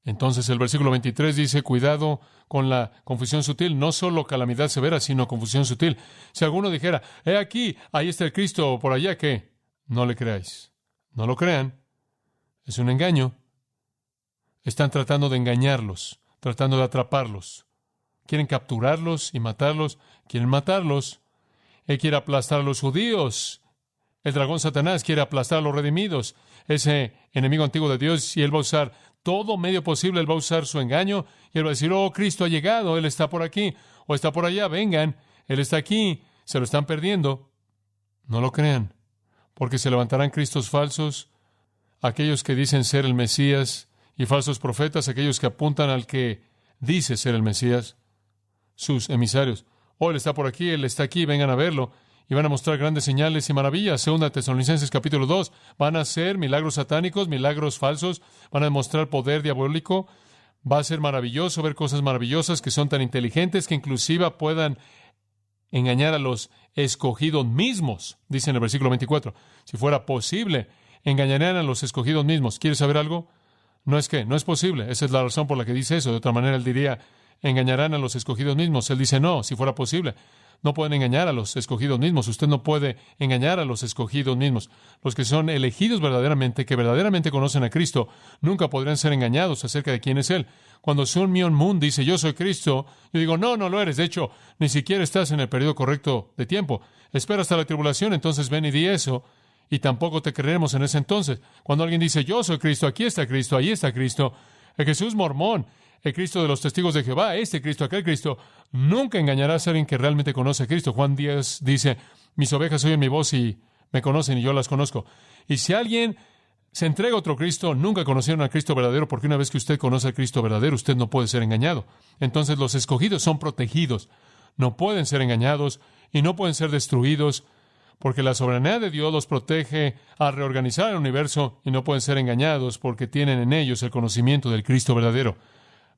Entonces el versículo 23 dice, cuidado con la confusión sutil, no solo calamidad severa, sino confusión sutil. Si alguno dijera, aquí, ahí está el Cristo, o por allá, ¿qué? No le creáis. No lo crean. Es un engaño. Están tratando de engañarlos, tratando de atraparlos. Quieren capturarlos y matarlos. Quieren matarlos. Él quiere aplastar a los judíos. El dragón Satanás quiere aplastar a los redimidos. Ese enemigo antiguo de Dios, y él va a usar todo medio posible, él va a usar su engaño, y él va a decir, Cristo ha llegado, Él está por aquí, o está por allá, vengan, Él está aquí, se lo están perdiendo. No lo crean, porque se levantarán cristos falsos, aquellos que dicen ser el Mesías, y falsos profetas, aquellos que apuntan al que dice ser el Mesías, sus emisarios. Él está por aquí, Él está aquí, vengan a verlo. Y van a mostrar grandes señales y maravillas. 2 Tesalonicenses capítulo 2. Van a hacer milagros satánicos, milagros falsos. Van a demostrar poder diabólico. Va a ser maravilloso ver cosas maravillosas que son tan inteligentes que inclusive puedan engañar a los escogidos mismos. Dice en el versículo 24. Si fuera posible, engañarían a los escogidos mismos. ¿Quieres saber algo? No es posible. Esa es la razón por la que dice eso. De otra manera, él diría, engañarán a los escogidos mismos. Él dice, no, si fuera posible. No pueden engañar a los escogidos mismos. Usted no puede engañar a los escogidos mismos. Los que son elegidos verdaderamente, que verdaderamente conocen a Cristo, nunca podrían ser engañados acerca de quién es Él. Cuando Sun Myung Moon dice, yo soy Cristo, yo digo, no, no lo eres. De hecho, ni siquiera estás en el periodo correcto de tiempo. Espera hasta la tribulación, entonces ven y di eso, y tampoco te creeremos en ese entonces. Cuando alguien dice, yo soy Cristo, aquí está Cristo, ahí está Cristo, el Jesús mormón, el Cristo de los testigos de Jehová, este Cristo, aquel Cristo, nunca engañará a alguien que realmente conoce a Cristo. Juan 10 dice, mis ovejas oyen mi voz y me conocen y yo las conozco. Y si alguien se entrega a otro Cristo, nunca conocieron al Cristo verdadero, porque una vez que usted conoce al Cristo verdadero, usted no puede ser engañado. Entonces los escogidos son protegidos, no pueden ser engañados y no pueden ser destruidos, porque la soberanía de Dios los protege al reorganizar el universo y no pueden ser engañados porque tienen en ellos el conocimiento del Cristo verdadero.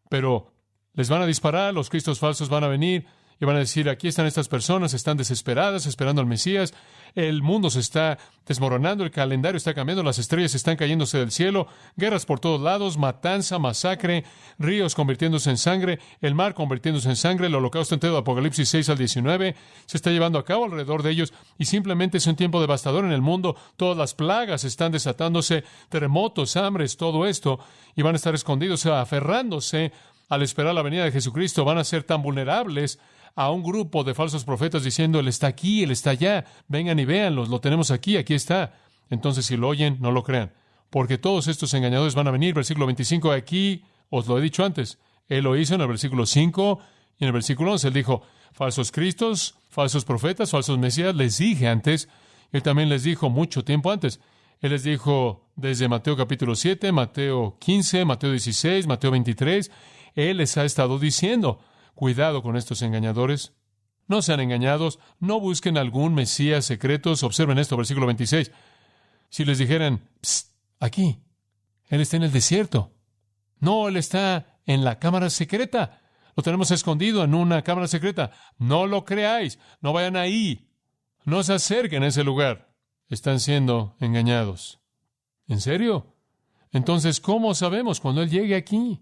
Pero les van a disparar, los cristos falsos van a venir y van a decir, aquí están estas personas, están desesperadas, esperando al Mesías, el mundo se está desmoronando, el calendario está cambiando, las estrellas están cayéndose del cielo, guerras por todos lados, matanza, masacre, ríos convirtiéndose en sangre, el mar convirtiéndose en sangre, el holocausto entero de Apocalipsis 6 al 19 se está llevando a cabo alrededor de ellos y simplemente es un tiempo devastador en el mundo, todas las plagas están desatándose, terremotos, hambres, todo esto, y van a estar escondidos, aferrándose al esperar la venida de Jesucristo, van a ser tan vulnerables a un grupo de falsos profetas diciendo, Él está aquí, Él está allá, vengan y véanlos, lo tenemos aquí, aquí está. Entonces, si lo oyen, no lo crean, porque todos estos engañadores van a venir. Versículo 25, aquí os lo he dicho antes. Él lo hizo en el versículo 5 y en el versículo 11. Él dijo, falsos cristos, falsos profetas, falsos mesías, les dije antes. Él también les dijo mucho tiempo antes. Él les dijo desde Mateo capítulo 7, Mateo 15, Mateo 16, Mateo 23. Él les ha estado diciendo, cuidado con estos engañadores. No sean engañados, no busquen algún Mesías secretos. Observen esto, versículo 26. Si les dijeran, aquí, Él está en el desierto. No, Él está en la cámara secreta. Lo tenemos escondido en una cámara secreta. No lo creáis, no vayan ahí. No se acerquen a ese lugar. Están siendo engañados. ¿En serio? Entonces, ¿cómo sabemos cuando Él llegue aquí?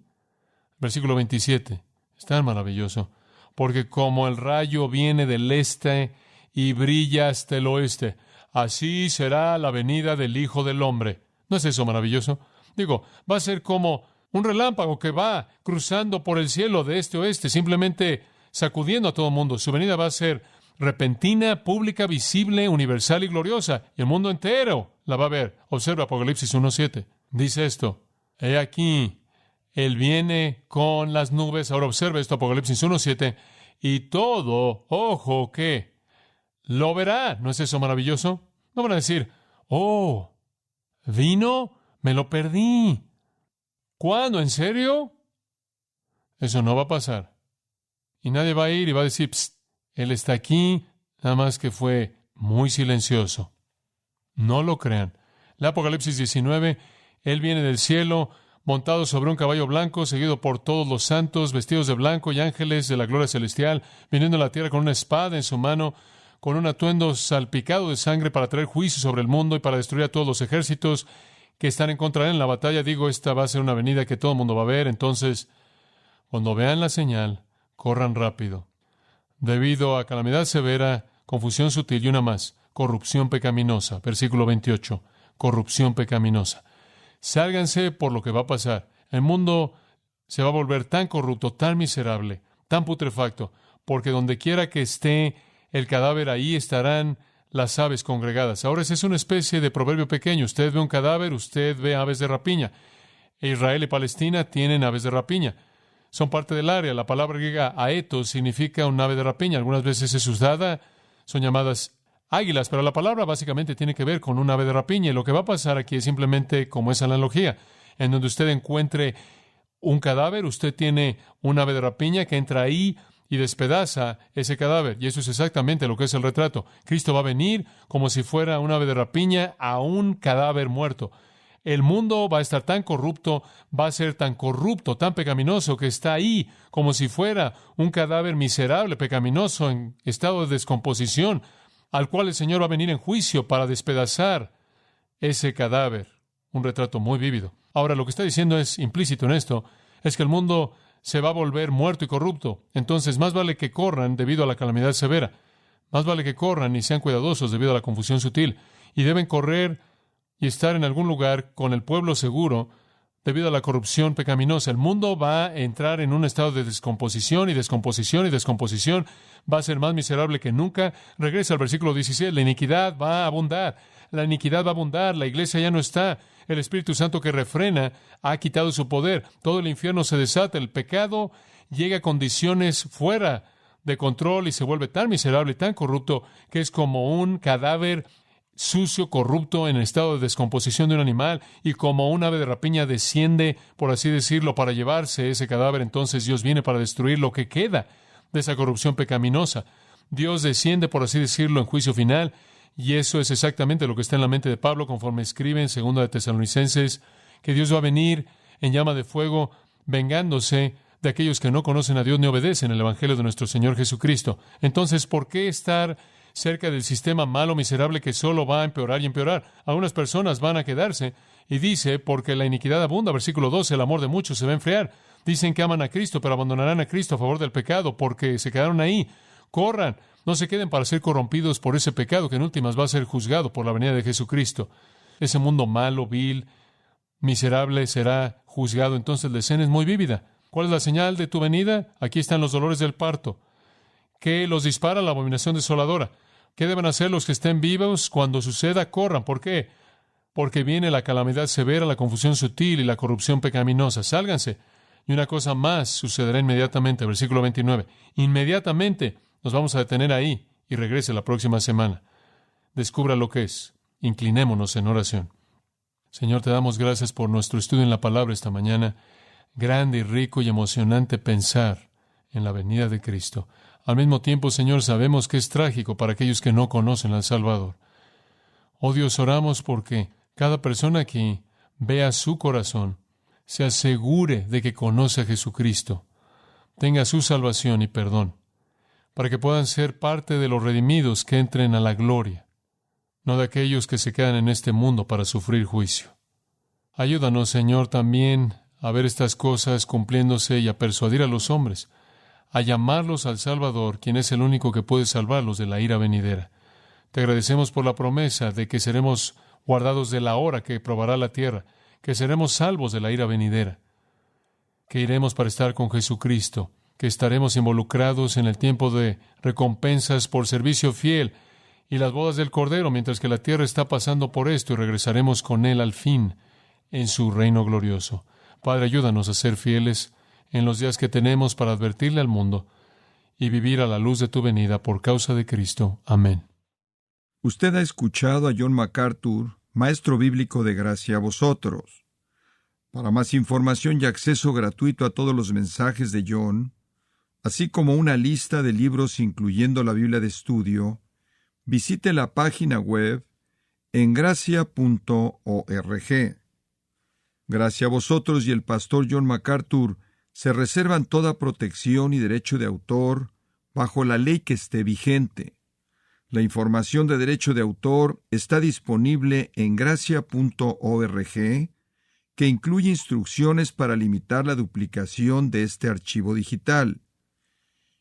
Versículo 27. Es tan maravilloso. Porque como el rayo viene del este y brilla hasta el oeste, así será la venida del Hijo del Hombre. ¿No es eso maravilloso? Digo, va a ser como un relámpago que va cruzando por el cielo de este a oeste, simplemente sacudiendo a todo el mundo. Su venida va a ser repentina, pública, visible, universal y gloriosa. Y el mundo entero la va a ver. Observa Apocalipsis 1:7. Dice esto. He aquí, Él viene con las nubes. Ahora observe esto, Apocalipsis 1:7. Y todo ojo que lo verá. ¿No es eso maravilloso? No van a decir, ¿vino? Me lo perdí. ¿Cuándo? ¿En serio? Eso no va a pasar. Y nadie va a ir y va a decir, Él está aquí, nada más que fue muy silencioso. No lo crean. La Apocalipsis 19, Él viene del cielo, montado sobre un caballo blanco, seguido por todos los santos, vestidos de blanco y ángeles de la gloria celestial, viniendo a la tierra con una espada en su mano, con un atuendo salpicado de sangre para traer juicio sobre el mundo y para destruir a todos los ejércitos que están en contra de él en la batalla. Digo, esta va a ser una venida que todo el mundo va a ver. Entonces, cuando vean la señal, corran rápido. Debido a calamidad severa, confusión sutil y una más, corrupción pecaminosa. Versículo 28. Corrupción pecaminosa. Sálganse por lo que va a pasar. El mundo se va a volver tan corrupto, tan miserable, tan putrefacto, porque donde quiera que esté el cadáver, ahí estarán las aves congregadas. Ahora, esa es una especie de proverbio pequeño. Usted ve un cadáver, usted ve aves de rapiña. Israel y Palestina tienen aves de rapiña. Son parte del área. La palabra griega aetos significa un ave de rapiña. Algunas veces es usada, son llamadas águilas, pero la palabra básicamente tiene que ver con un ave de rapiña. Y lo que va a pasar aquí es simplemente como esa analogía. En donde usted encuentre un cadáver, usted tiene un ave de rapiña que entra ahí y despedaza ese cadáver. Y eso es exactamente lo que es el retrato. Cristo va a venir como si fuera un ave de rapiña a un cadáver muerto. El mundo va a estar tan corrupto, va a ser tan corrupto, tan pecaminoso, que está ahí como si fuera un cadáver miserable, pecaminoso, en estado de descomposición, al cual el Señor va a venir en juicio para despedazar ese cadáver. Un retrato muy vívido. Ahora, lo que está diciendo es implícito en esto, es que el mundo se va a volver muerto y corrupto. Entonces, más vale que corran debido a la calamidad severa. Más vale que corran y sean cuidadosos debido a la confusión sutil. Y deben correr y estar en algún lugar con el pueblo seguro debido a la corrupción pecaminosa. El mundo va a entrar en un estado de descomposición y descomposición y descomposición. Va a ser más miserable que nunca. Regresa al versículo 16. La iniquidad va a abundar. La iniquidad va a abundar. La iglesia ya no está. El Espíritu Santo que refrena ha quitado su poder. Todo el infierno se desata. El pecado llega a condiciones fuera de control y se vuelve tan miserable, tan corrupto, que es como un cadáver sucio, corrupto, en estado de descomposición de un animal, y como un ave de rapiña desciende, por así decirlo, para llevarse ese cadáver. Entonces Dios viene para destruir lo que queda de esa corrupción pecaminosa. Dios desciende, por así decirlo, en juicio final. Y eso es exactamente lo que está en la mente de Pablo, conforme escribe en 2 de Tesalonicenses, que Dios va a venir en llama de fuego, vengándose de aquellos que no conocen a Dios ni obedecen el Evangelio de nuestro Señor Jesucristo. Entonces, ¿por qué estar cerca del sistema malo, miserable, que solo va a empeorar y empeorar? Algunas personas van a quedarse, y dice, porque la iniquidad abunda, versículo 12, el amor de muchos se va a enfriar. Dicen que aman a Cristo, pero abandonarán a Cristo a favor del pecado, porque se quedaron ahí. Corran. No se queden para ser corrompidos por ese pecado que en últimas va a ser juzgado por la venida de Jesucristo. Ese mundo malo, vil, miserable será juzgado. Entonces la escena es muy vívida. ¿Cuál es la señal de tu venida? Aquí están los dolores del parto. ¿Qué los dispara? La abominación desoladora. ¿Qué deben hacer los que estén vivos cuando suceda? Corran. ¿Por qué? Porque viene la calamidad severa, la confusión sutil y la corrupción pecaminosa. Sálganse. Y una cosa más sucederá inmediatamente. Versículo 29. Inmediatamente. Nos vamos a detener ahí y regrese la próxima semana. Descubra lo que es. Inclinémonos en oración. Señor, te damos gracias por nuestro estudio en la palabra esta mañana. Grande y rico y emocionante pensar en la venida de Cristo. Al mismo tiempo, Señor, sabemos que es trágico para aquellos que no conocen al Salvador. Oh Dios, oramos porque cada persona aquí vea su corazón, se asegure de que conoce a Jesucristo, tenga su salvación y perdón, para que puedan ser parte de los redimidos que entren a la gloria, no de aquellos que se quedan en este mundo para sufrir juicio. Ayúdanos, Señor, también a ver estas cosas cumpliéndose y a persuadir a los hombres, a llamarlos al Salvador, quien es el único que puede salvarlos de la ira venidera. Te agradecemos por la promesa de que seremos guardados de la hora que probará la tierra, que seremos salvos de la ira venidera, que iremos para estar con Jesucristo, que estaremos involucrados en el tiempo de recompensas por servicio fiel y las bodas del Cordero, mientras que la tierra está pasando por esto, y regresaremos con Él al fin en su reino glorioso. Padre, ayúdanos a ser fieles en los días que tenemos para advertirle al mundo y vivir a la luz de tu venida por causa de Cristo. Amén. Usted ha escuchado a John MacArthur, maestro bíblico de gracia a vosotros. Para más información y acceso gratuito a todos los mensajes de John, así como una lista de libros incluyendo la Biblia de estudio, visite la página web en gracia.org. Gracia a vosotros y el pastor John MacArthur se reservan toda protección y derecho de autor bajo la ley que esté vigente. La información de derecho de autor está disponible en gracia.org, que incluye instrucciones para limitar la duplicación de este archivo digital.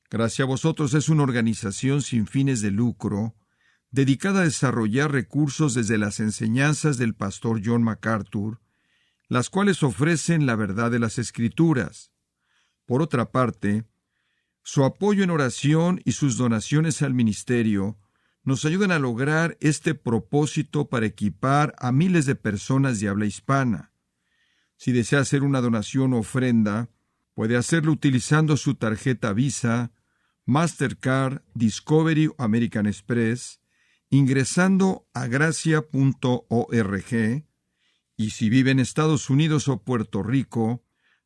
Gracia a vosotros es una organización sin fines de lucro, dedicada a desarrollar recursos desde las enseñanzas del pastor John MacArthur, las cuales ofrecen la verdad de las Escrituras. Por otra parte, su apoyo en oración y sus donaciones al ministerio nos ayudan a lograr este propósito para equipar a miles de personas de habla hispana. Si desea hacer una donación o ofrenda, puede hacerlo utilizando su tarjeta Visa, Mastercard, Discovery o American Express, ingresando a gracia.org, y si vive en Estados Unidos o Puerto Rico,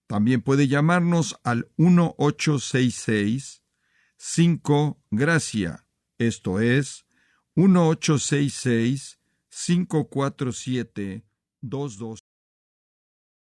también puede llamarnos al 1-866-5-GRACIA, esto es, 1-866-547-22.